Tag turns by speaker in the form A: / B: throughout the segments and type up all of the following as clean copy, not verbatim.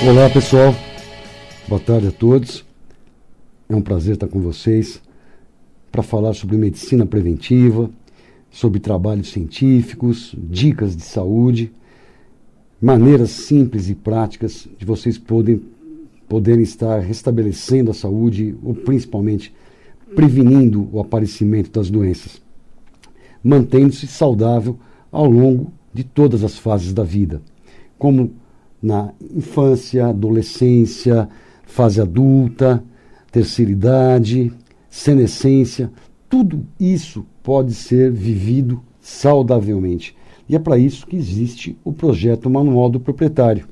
A: Olá pessoal, boa tarde a todos, é um prazer estar com vocês para falar sobre medicina preventiva, sobre trabalhos científicos, dicas de saúde, maneiras simples e práticas de vocês poderem estar restabelecendo a saúde ou principalmente prevenindo o aparecimento das doenças, mantendo-se saudável ao longo de todas as fases da vida, como na infância, adolescência, fase adulta, terceira idade, senescência, tudo isso pode ser vivido saudavelmente. E é para isso que existe o projeto Manual do Proprietário,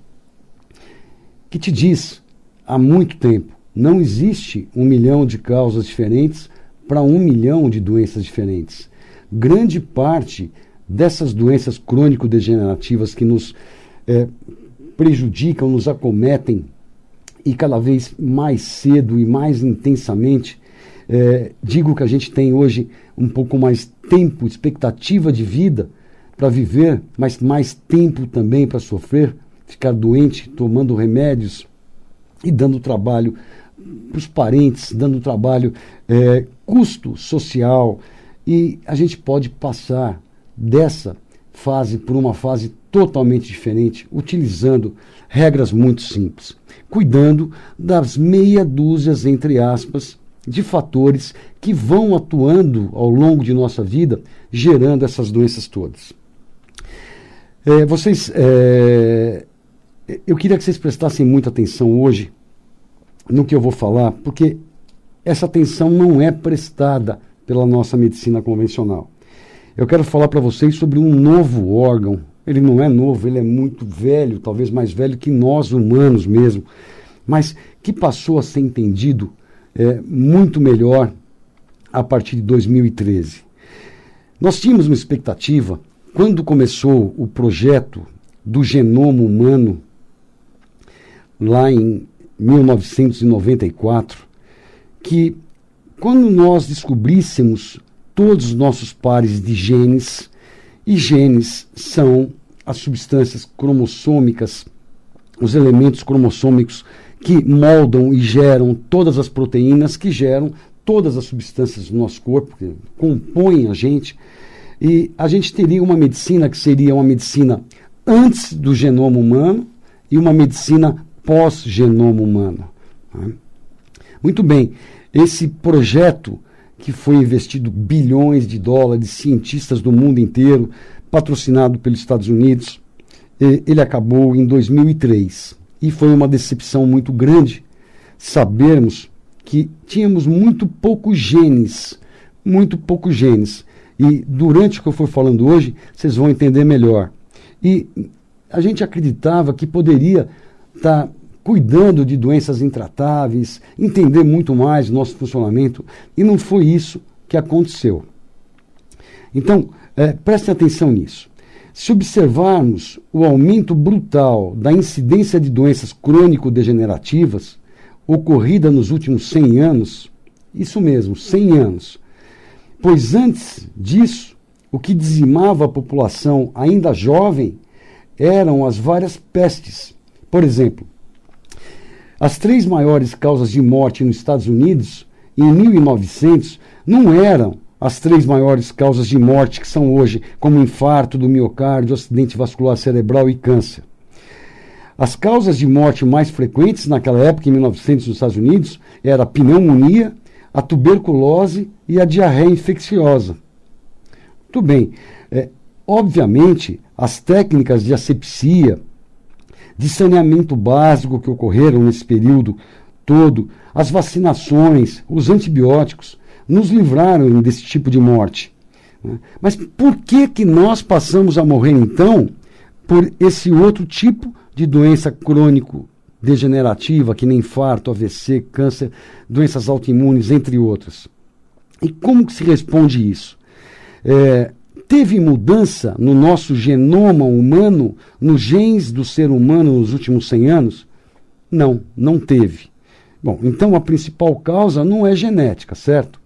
A: que te diz, há muito tempo, não existe 1 milhão de causas diferentes para 1 milhão de doenças diferentes. Grande parte dessas doenças crônico-degenerativas que nos prejudicam, nos acometem e cada vez mais cedo e mais intensamente, digo que a gente tem hoje um pouco mais tempo, expectativa de vida para viver, mas mais tempo também para sofrer, ficar doente, tomando remédios e dando trabalho para os parentes, dando trabalho, custo social, e a gente pode passar dessa fase por uma fase totalmente diferente, utilizando regras muito simples, cuidando das meia dúzias, entre aspas, de fatores que vão atuando ao longo de nossa vida, gerando essas doenças todas. Eu queria que vocês prestassem muita atenção hoje no que eu vou falar, porque essa atenção não é prestada pela nossa medicina convencional. Eu quero falar para vocês sobre um novo órgão. Ele não é novo, ele é muito velho, talvez mais velho que nós humanos mesmo, mas que passou a ser entendido muito melhor a partir de 2013. Nós tínhamos uma expectativa, quando começou o projeto do genoma humano, lá em 1994, que quando nós descobríssemos todos os nossos pares de genes, e genes são as substâncias cromossômicas, os elementos cromossômicos que moldam e geram todas as proteínas, que geram todas as substâncias do nosso corpo, que compõem a gente, e a gente teria uma medicina que seria uma medicina antes do genoma humano e uma medicina pós-genoma humano. Muito bem, esse projeto que foi investido bilhões de dólares, cientistas do mundo inteiro, patrocinado pelos Estados Unidos, ele acabou em 2003. E foi uma decepção muito grande sabermos que tínhamos muito poucos genes. E durante o que eu for falando hoje, vocês vão entender melhor. E a gente acreditava que poderia estar cuidando de doenças intratáveis, entender muito mais o nosso funcionamento, e não foi isso que aconteceu. Então, prestem atenção nisso. Se observarmos o aumento brutal da incidência de doenças crônico-degenerativas ocorrida nos últimos 100 anos, isso mesmo, 100 anos, pois antes disso, o que dizimava a população ainda jovem eram as várias pestes. Por exemplo, as 3 maiores causas de morte nos Estados Unidos, em 1900, não eram as 3 maiores causas de morte que são hoje, como infarto do miocárdio, acidente vascular cerebral e câncer. As causas de morte mais frequentes naquela época, em 1900, nos Estados Unidos, era a pneumonia, a tuberculose e a diarreia infecciosa. Muito bem, obviamente, as técnicas de asepsia, de saneamento básico que ocorreram nesse período todo, as vacinações, os antibióticos, nos livraram desse tipo de morte. Mas por que nós passamos a morrer, então, por esse outro tipo de doença crônico-degenerativa, que nem infarto, AVC, câncer, doenças autoimunes, entre outras? E como que se responde isso? Teve mudança no nosso genoma humano, nos genes do ser humano nos últimos 100 anos? Não, não teve. Bom, então a principal causa não é genética, certo?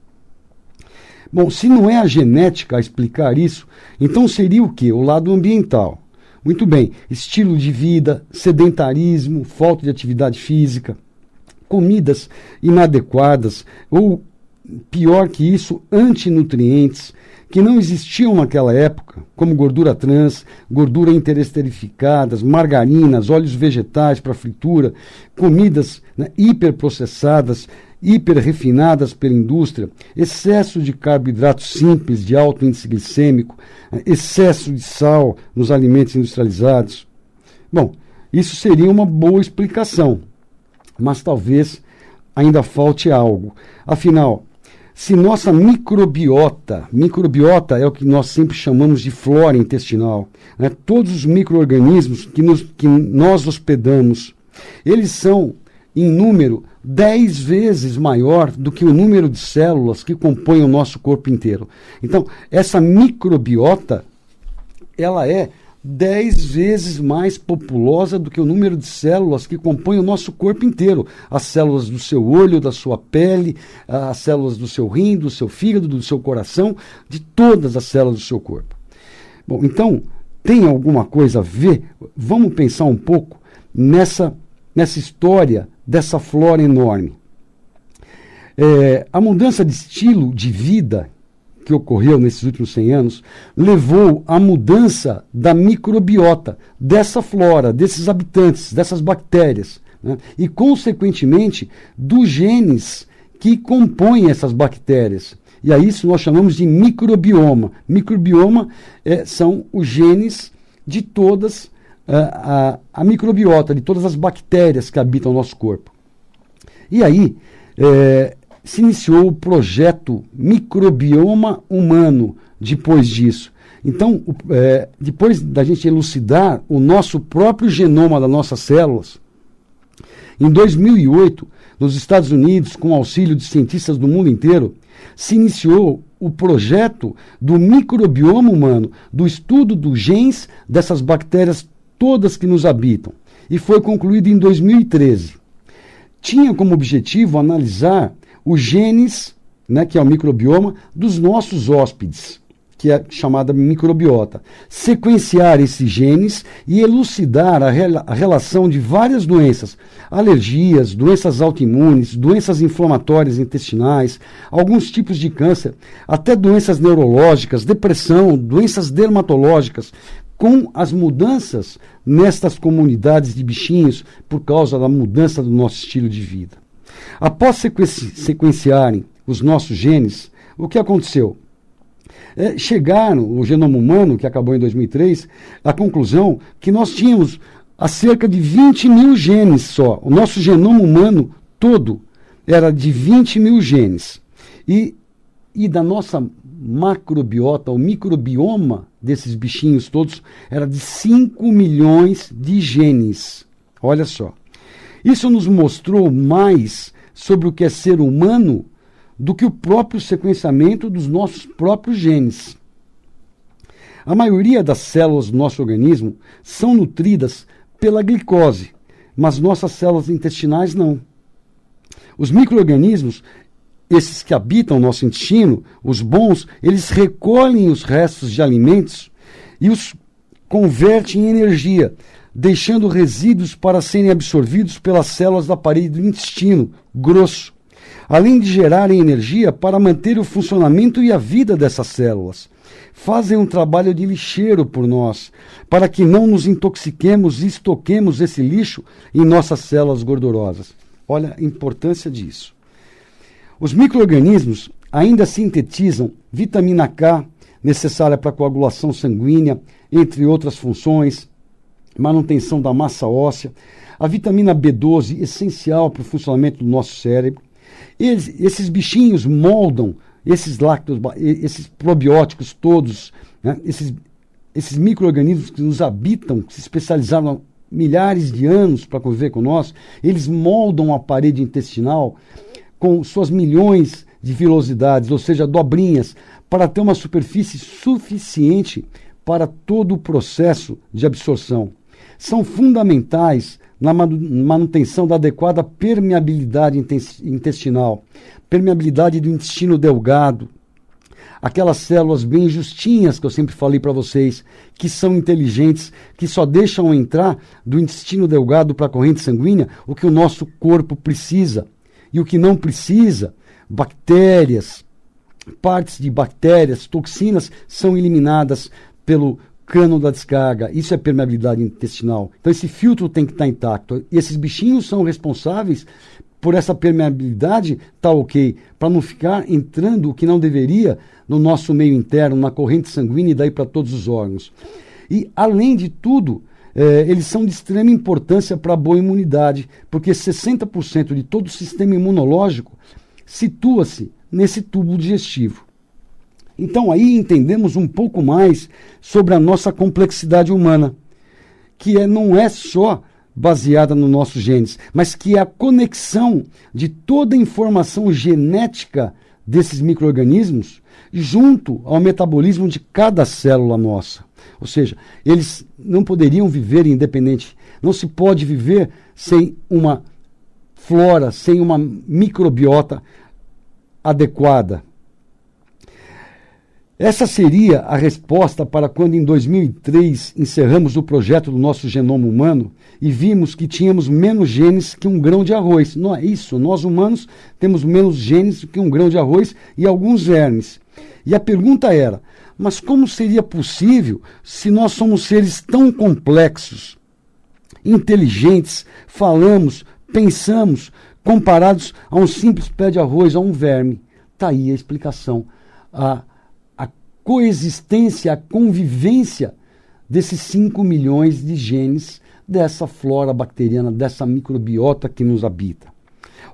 A: Bom, se não é a genética a explicar isso, então seria o quê? O lado ambiental. Muito bem, estilo de vida, sedentarismo, falta de atividade física, comidas inadequadas ou, pior que isso, antinutrientes, que não existiam naquela época, como gordura trans, gordura interesterificadas, margarinas, óleos vegetais para fritura, comidas, né, hiperprocessadas, hiperrefinadas pela indústria, excesso de carboidratos simples de alto índice glicêmico, excesso de sal nos alimentos industrializados. Bom, isso seria uma boa explicação, mas talvez ainda falte algo. Afinal, se nossa microbiota é o que nós sempre chamamos de flora intestinal, né? Todos os micro-organismos que nós hospedamos, eles são, em número, 10 vezes maior do que o número de células que compõem o nosso corpo inteiro. Então, essa microbiota, ela é 10 vezes mais populosa do que o número de células que compõem o nosso corpo inteiro. As células do seu olho, da sua pele, as células do seu rim, do seu fígado, do seu coração, de todas as células do seu corpo. Bom, então, tem alguma coisa a ver? Vamos pensar um pouco nessa história dessa flora enorme. A mudança de estilo de vida que ocorreu nesses últimos 100 anos, levou à mudança da microbiota, dessa flora, desses habitantes, dessas bactérias, né? E, consequentemente, dos genes que compõem essas bactérias. E a isso nós chamamos de microbioma. Microbioma são os genes de todas a microbiota, de todas as bactérias que habitam o nosso corpo. E aí, se iniciou o projeto Microbioma Humano depois disso. Então, depois da gente elucidar o nosso próprio genoma das nossas células, em 2008, nos Estados Unidos, com auxílio de cientistas do mundo inteiro, se iniciou o projeto do microbioma humano, do estudo dos genes dessas bactérias todas que nos habitam, e foi concluído em 2013. Tinha como objetivo analisar os genes, né, que é o microbioma, dos nossos hóspedes, que é chamada microbiota. Sequenciar esses genes e elucidar a relação de várias doenças, alergias, doenças autoimunes, doenças inflamatórias intestinais, alguns tipos de câncer, até doenças neurológicas, depressão, doenças dermatológicas, com as mudanças nestas comunidades de bichinhos por causa da mudança do nosso estilo de vida. Após sequenciarem os nossos genes, o que aconteceu? Chegaram, o genoma humano, que acabou em 2003, à conclusão que nós tínhamos cerca de 20 mil genes só. O nosso genoma humano todo era de 20 mil genes. E da nossa macrobiota, o microbioma desses bichinhos todos, era de 5 milhões de genes. Olha só. Isso nos mostrou mais sobre o que é ser humano do que o próprio sequenciamento dos nossos próprios genes. A maioria das células do nosso organismo são nutridas pela glicose, mas nossas células intestinais não. Os micro-organismos, esses que habitam o nosso intestino, os bons, eles recolhem os restos de alimentos e os convertem em energia, deixando resíduos para serem absorvidos pelas células da parede do intestino grosso, além de gerarem energia para manter o funcionamento e a vida dessas células. Fazem um trabalho de lixeiro por nós, para que não nos intoxiquemos e estoquemos esse lixo em nossas células gordurosas. Olha a importância disso. Os micro-organismos ainda sintetizam vitamina K, necessária para a coagulação sanguínea, entre outras funções, manutenção da massa óssea, a vitamina B12, essencial para o funcionamento do nosso cérebro. Esses bichinhos moldam esses lácteos, esses probióticos todos, né? Esses micro-organismos que nos habitam, que se especializaram há milhares de anos para conviver com nós, eles moldam a parede intestinal com suas milhões de vilosidades, ou seja, dobrinhas, para ter uma superfície suficiente para todo o processo de absorção. São fundamentais na manutenção da adequada permeabilidade intestinal, permeabilidade do intestino delgado, aquelas células bem justinhas que eu sempre falei para vocês, que são inteligentes, que só deixam entrar do intestino delgado para a corrente sanguínea o que o nosso corpo precisa. E o que não precisa, bactérias, partes de bactérias, toxinas, são eliminadas pelo cano da descarga. Isso é permeabilidade intestinal. Então esse filtro tem que estar intacto. E esses bichinhos são responsáveis por essa permeabilidade, tá ok, para não ficar entrando o que não deveria no nosso meio interno, na corrente sanguínea e daí para todos os órgãos. E além de tudo, eles são de extrema importância para a boa imunidade, porque 60% de todo o sistema imunológico situa-se nesse tubo digestivo. Então aí entendemos um pouco mais sobre a nossa complexidade humana, que não é só baseada nos nossos genes, mas que é a conexão de toda a informação genética desses micro-organismos junto ao metabolismo de cada célula nossa. Ou seja, eles não poderiam viver independente. Não se pode viver sem uma flora, sem uma microbiota adequada. Essa seria a resposta para quando em 2003 encerramos o projeto do nosso genoma humano e vimos que tínhamos menos genes que um grão de arroz. Não é isso, nós humanos temos menos genes que um grão de arroz e alguns vermes. E a pergunta era, mas como seria possível se nós somos seres tão complexos, inteligentes, falamos, pensamos, comparados a um simples pé de arroz, a um verme? Está aí a explicação. A coexistência, a convivência desses 5 milhões de genes dessa flora bacteriana, dessa microbiota que nos habita.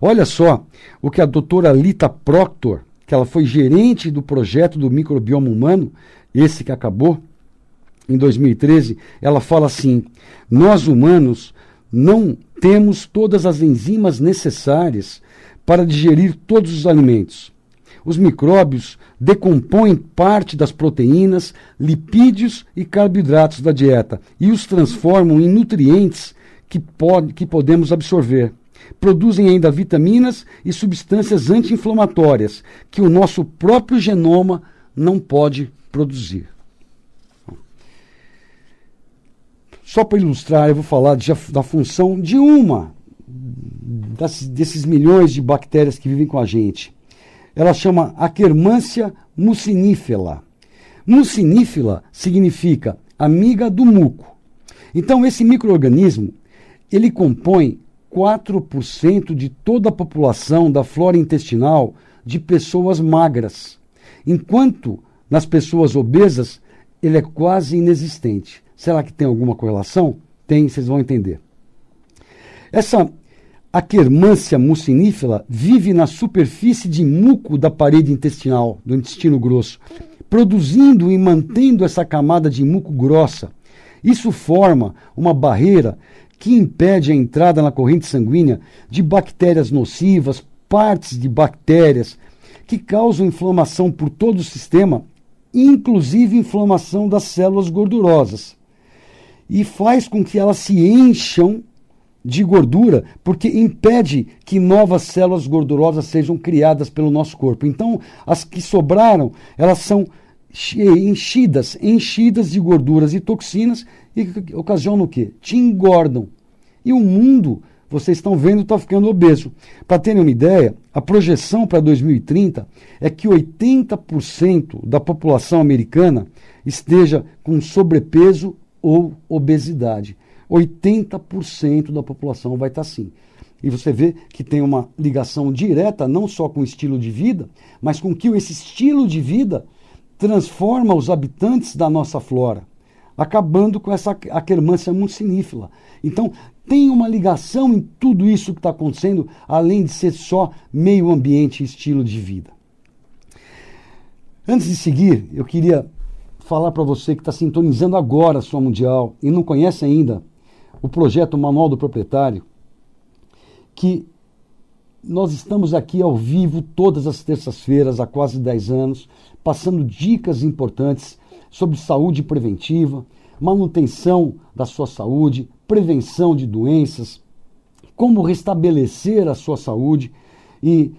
A: Olha só o que a doutora Lita Proctor, que ela foi gerente do projeto do microbioma humano, esse que acabou em 2013, ela fala assim: nós humanos não temos todas as enzimas necessárias para digerir todos os alimentos. Os micróbios decompõem parte das proteínas, lipídios e carboidratos da dieta e os transformam em nutrientes que podemos absorver. Produzem ainda vitaminas e substâncias anti-inflamatórias que o nosso próprio genoma não pode produzir. Só para ilustrar, eu vou falar da função de uma desses milhões de bactérias que vivem com a gente. Ela chama Akkermansia mucinifera. Mucinifera significa amiga do muco. Então, esse micro-organismo, ele compõe 4% de toda a população da flora intestinal de pessoas magras, enquanto nas pessoas obesas ele é quase inexistente. Será que tem alguma correlação? Tem, vocês vão entender. Essa Akkermansia mucinifera vive na superfície de muco da parede intestinal, do intestino grosso, produzindo e mantendo essa camada de muco grossa. Isso forma uma barreira que impede a entrada na corrente sanguínea de bactérias nocivas, partes de bactérias que causam inflamação por todo o sistema, inclusive inflamação das células gordurosas. E faz com que elas se encham de gordura, porque impede que novas células gordurosas sejam criadas pelo nosso corpo. Então, as que sobraram, elas são enchidas de gorduras e toxinas e ocasionam o quê? Te engordam. E o mundo, vocês estão vendo, está ficando obeso. Para terem uma ideia, a projeção para 2030 é que 80% da população americana esteja com sobrepeso ou obesidade. 80% da população vai estar assim. E você vê que tem uma ligação direta, não só com o estilo de vida, mas com que esse estilo de vida transforma os habitantes da nossa flora, acabando com essa Akkermansia mucinifera. Então, tem uma ligação em tudo isso que está acontecendo, além de ser só meio ambiente e estilo de vida. Antes de seguir, eu queria falar para você que está sintonizando agora a sua Mundial e não conhece ainda o projeto Manual do Proprietário, que nós estamos aqui ao vivo todas as terças-feiras há quase 10 anos, passando dicas importantes sobre saúde preventiva, manutenção da sua saúde, prevenção de doenças, como restabelecer a sua saúde e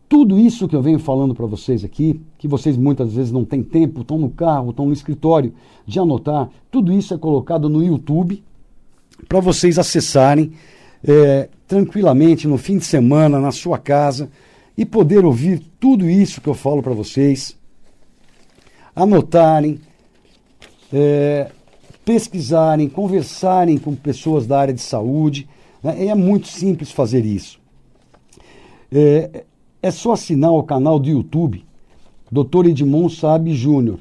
A: Tudo isso que eu venho falando para vocês aqui, que vocês muitas vezes não têm tempo, estão no carro, estão no escritório de anotar, tudo isso é colocado no YouTube para vocês acessarem tranquilamente no fim de semana, na sua casa, e poder ouvir tudo isso que eu falo para vocês, anotarem, pesquisarem, conversarem com pessoas da área de saúde. Né? É muito simples fazer isso. É só assinar o canal do YouTube, Dr. Edmond Saab Júnior.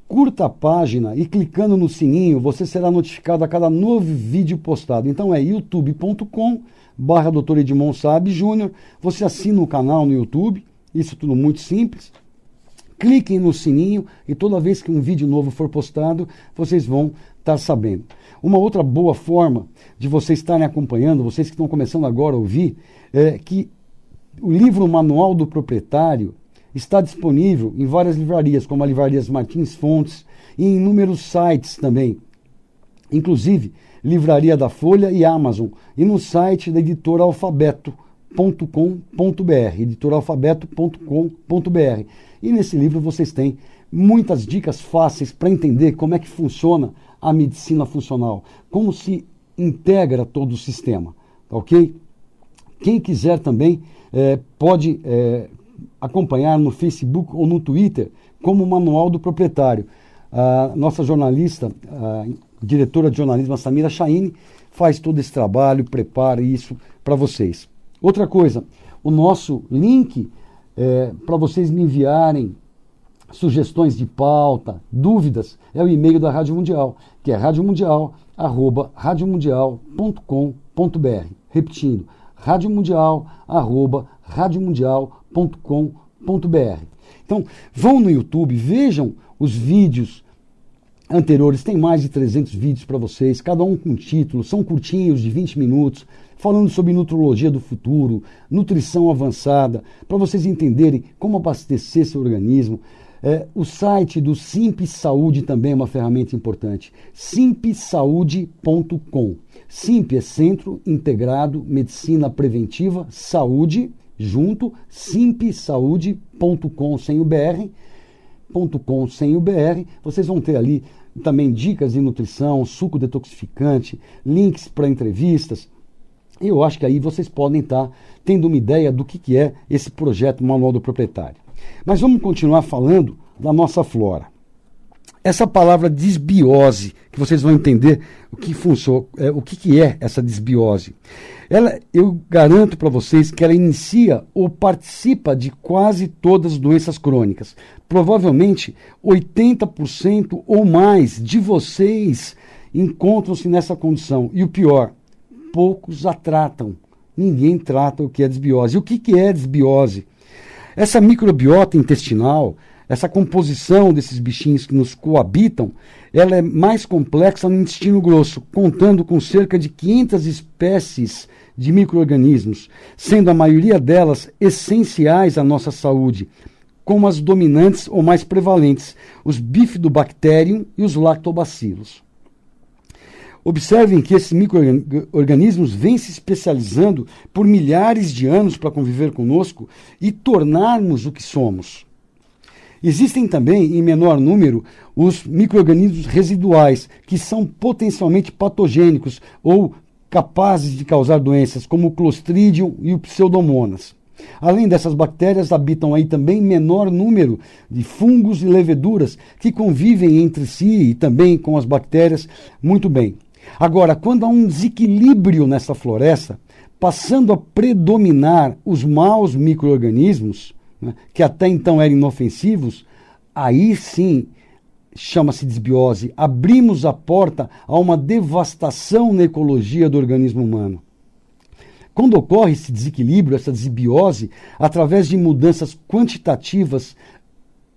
A: Curta a página e clicando no sininho, você será notificado a cada novo vídeo postado. Então é youtube.com/Dr. Edmond Saab Júnior. Você assina o canal no YouTube, isso tudo muito simples. Cliquem no sininho e toda vez que um vídeo novo for postado, vocês vão estar sabendo. Uma outra boa forma de vocês estarem acompanhando, vocês que estão começando agora a ouvir, é que o livro Manual do Proprietário está disponível em várias livrarias, como a Livraria Martins Fontes, e em inúmeros sites também, inclusive Livraria da Folha e Amazon, e no site da editoralfabeto.com.br, editoralfabeto.com.br. E nesse livro vocês têm muitas dicas fáceis para entender como é que funciona a medicina funcional, como se integra todo o sistema, tá ok? Quem quiser também pode acompanhar no Facebook ou no Twitter como Manual do Proprietário. A nossa jornalista, a diretora de jornalismo, a Samira Chahine, faz todo esse trabalho, prepara isso para vocês. Outra coisa, o nosso link para vocês me enviarem sugestões de pauta, dúvidas, é o e-mail da Rádio Mundial, que é radiomundial@radiomundial.com.br. Repetindo, radiomundial@radiomundial.com.br. Então, vão no YouTube, vejam os vídeos anteriores, tem mais de 300 vídeos para vocês, cada um com título, são curtinhos de 20 minutos, falando sobre nutrologia do futuro, nutrição avançada, para vocês entenderem como abastecer seu organismo. O site do Simp Saúde também é uma ferramenta importante, simpsaude.com. Simp é Centro Integrado Medicina Preventiva Saúde, junto, simpsaude.com sem o BR, .com sem o BR. Vocês vão ter ali também dicas de nutrição, suco detoxificante, links para entrevistas. Eu acho que aí vocês podem estar tendo uma ideia do que é esse projeto Manual do Proprietário. Mas vamos continuar falando da nossa flora. Essa palavra desbiose, que vocês vão entender o que é essa desbiose. Eu garanto para vocês que ela inicia ou participa de quase todas as doenças crônicas. Provavelmente 80% ou mais de vocês encontram-se nessa condição. E o pior, poucos a tratam. Ninguém trata o que é desbiose. E o que é desbiose? Essa microbiota intestinal, essa composição desses bichinhos que nos coabitam, ela é mais complexa no intestino grosso, contando com cerca de 500 espécies de micro-organismos, sendo a maioria delas essenciais à nossa saúde, como as dominantes ou mais prevalentes, os Bifidobacterium e os Lactobacillus. Observem que esses micro-organismos vêm se especializando por milhares de anos para conviver conosco e tornarmos o que somos. Existem também, em menor número, os micro-organismos residuais, que são potencialmente patogênicos ou capazes de causar doenças, como o Clostridium e o Pseudomonas. Além dessas bactérias, habitam aí também menor número de fungos e leveduras que convivem entre si e também com as bactérias muito bem. Agora, quando há um desequilíbrio nessa floresta, passando a predominar os maus micro-organismos, né, que até então eram inofensivos, aí sim chama-se desbiose. Abrimos a porta a uma devastação na ecologia do organismo humano. Quando ocorre esse desequilíbrio, essa desbiose, através de mudanças quantitativas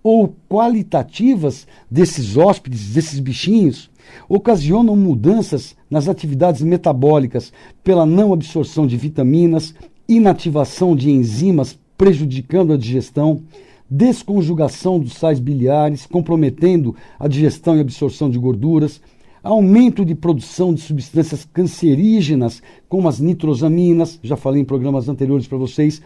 A: ou qualitativas desses hóspedes, desses bichinhos, ocasionam mudanças nas atividades metabólicas pela não absorção de vitaminas, inativação de enzimas prejudicando a digestão, desconjugação dos sais biliares, comprometendo a digestão e absorção de gorduras, aumento de produção de substâncias cancerígenas, como as nitrosaminas, já falei em programas anteriores para vocês,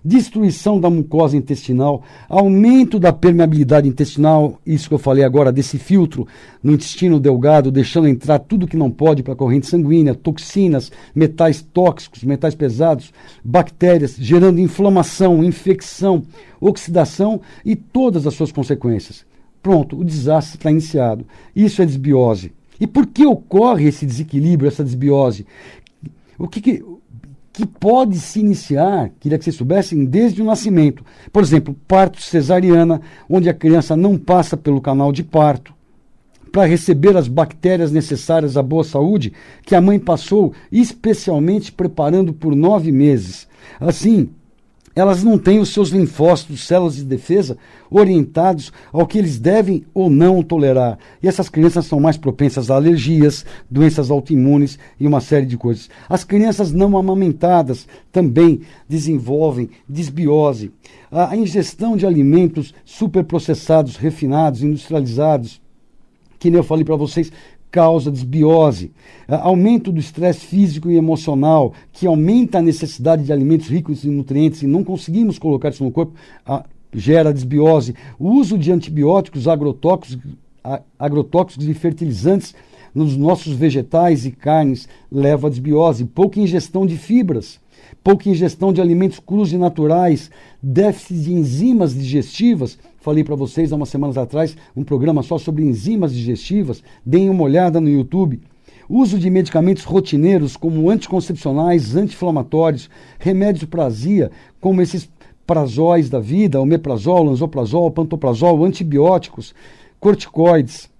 A: destruição da mucosa intestinal, aumento da permeabilidade intestinal, isso que eu falei agora, desse filtro no intestino delgado, deixando entrar tudo que não pode para a corrente sanguínea, toxinas, metais tóxicos, metais pesados, bactérias, gerando inflamação, infecção, oxidação e todas as suas consequências. Pronto, o desastre está iniciado. Isso é desbiose. E por que ocorre esse desequilíbrio, essa desbiose? O que pode se iniciar, queria que vocês soubessem, desde o nascimento. Por exemplo, parto cesariana, onde a criança não passa pelo canal de parto para receber as bactérias necessárias à boa saúde que a mãe passou, especialmente preparando por 9 meses. Assim, elas não têm os seus linfócitos, células de defesa, orientados ao que eles devem ou não tolerar. E essas crianças são mais propensas a alergias, doenças autoimunes e uma série de coisas. As crianças não amamentadas também desenvolvem desbiose. A ingestão de alimentos superprocessados, refinados, industrializados, que nem eu falei para vocês, causa desbiose. Aumento do estresse físico e emocional, que aumenta a necessidade de alimentos ricos em nutrientes e não conseguimos colocar isso no corpo, gera desbiose. O uso de antibióticos, agrotóxicos e fertilizantes nos nossos vegetais e carnes leva a desbiose. Pouca ingestão de fibras, pouca ingestão de alimentos crus e naturais, déficit de enzimas digestivas. Falei para vocês há umas semanas atrás um programa só sobre enzimas digestivas. Deem uma olhada no YouTube. Uso de medicamentos rotineiros como anticoncepcionais, anti-inflamatórios, remédios para azia, como esses prazóis da vida, omeprazol, lanzoprazol, pantoprazol, antibióticos, corticoides.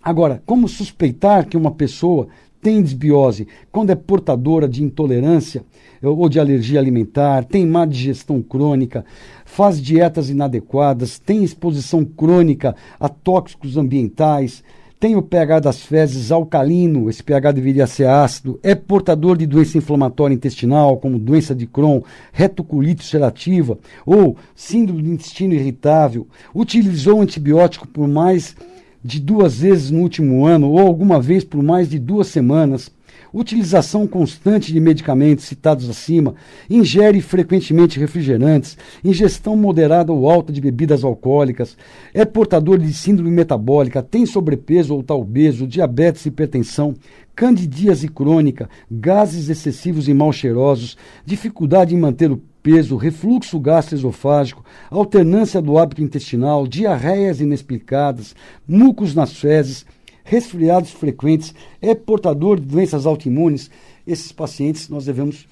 A: Agora, como suspeitar que uma pessoa tem desbiose quando é portadora de intolerância ou de alergia alimentar, tem má digestão crônica, faz dietas inadequadas, tem exposição crônica a tóxicos ambientais, tem o pH das fezes alcalino, esse pH deveria ser ácido, é portador de doença inflamatória intestinal, como doença de Crohn, retocolite ulcerativa ou síndrome do intestino irritável, utilizou antibiótico por mais de 2 vezes no último ano ou alguma vez por mais de 2 semanas, utilização constante de medicamentos citados acima, ingere frequentemente refrigerantes, ingestão moderada ou alta de bebidas alcoólicas, é portador de síndrome metabólica, tem sobrepeso ou está obeso, diabetes e hipertensão, candidíase crônica, gases excessivos e mal cheirosos, dificuldade em manter o peso, refluxo gastroesofágico, alternância do hábito intestinal, diarreias inexplicadas, mucos nas fezes, resfriados frequentes, é portador de doenças autoimunes. Esses pacientes nós devemos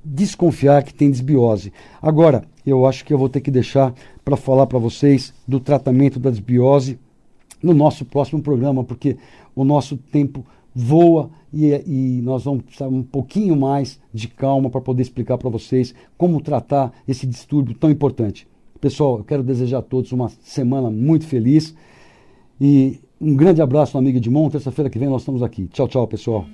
A: desconfiar que tem desbiose. Agora, eu acho que eu vou ter que deixar para falar para vocês do tratamento da desbiose no nosso próximo programa, porque o nosso tempo voa e nós vamos precisar um pouquinho mais de calma para poder explicar para vocês como tratar esse distúrbio tão importante. Pessoal, eu quero desejar a todos uma semana muito feliz e um grande abraço, amigo Edmond. Terça-feira que vem nós estamos aqui. Tchau, tchau, pessoal.